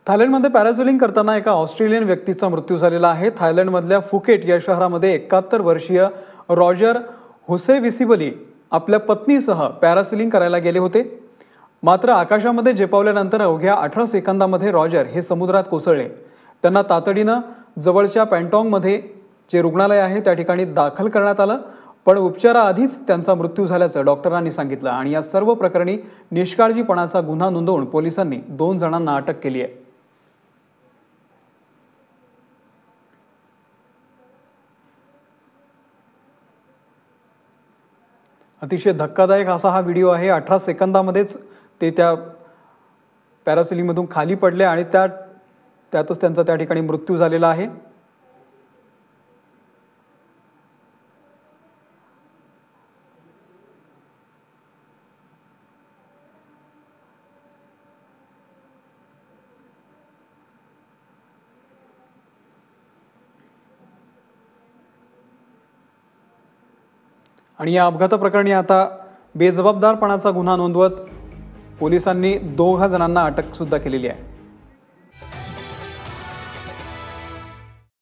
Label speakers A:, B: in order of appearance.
A: थायलंडमध्ये पॅरासेलिंग करताना एका ऑस्ट्रेलियन व्यक्तीचा मृत्यू झालेला आहे। थायलंडमधल्या फुकेट या शहरामध्ये 71 वर्षीय रॉजर हुसेविसिबली आपल्या पत्नीसह पॅरासेलिंग करायला गेले होते। मात्र आकाशामध्ये झेपावल्यानंतर अवघ्या 18 सेकंदामध्ये रॉजर हे समुद्रात कोसळले। त्यांना तातडीने जवळच्या पॅन्टॉंगमध्ये जे रुग्णालय आहे त्या ठिकाणी दाखल करण्यात आलं, पण उपचाराआधीच त्यांचा मृत्यू झाल्याचं डॉक्टरांनी सांगितलं आणि या सर्व प्रकरणी निष्काळजीपणाचा गुन्हा नोंदवून पोलिसांनी 2 जणांना अटक केली आहे। अतिशय धक्कादायक असा हा व्हिडिओ आहे। 18 सेकंदामध्येच ते त्या पॅरासेलिंगमधून खाली पडले आणि त्यातच त्यांचा त्या ठिकाणी मृत्यू झालेला आहे। आणि या अपघाताप्रकरणी आता बेजबाबदारपणाचा गुन्हा नोंदवत पोलिसांनी 2 जणांना अटक सुद्धा केलेली आहे।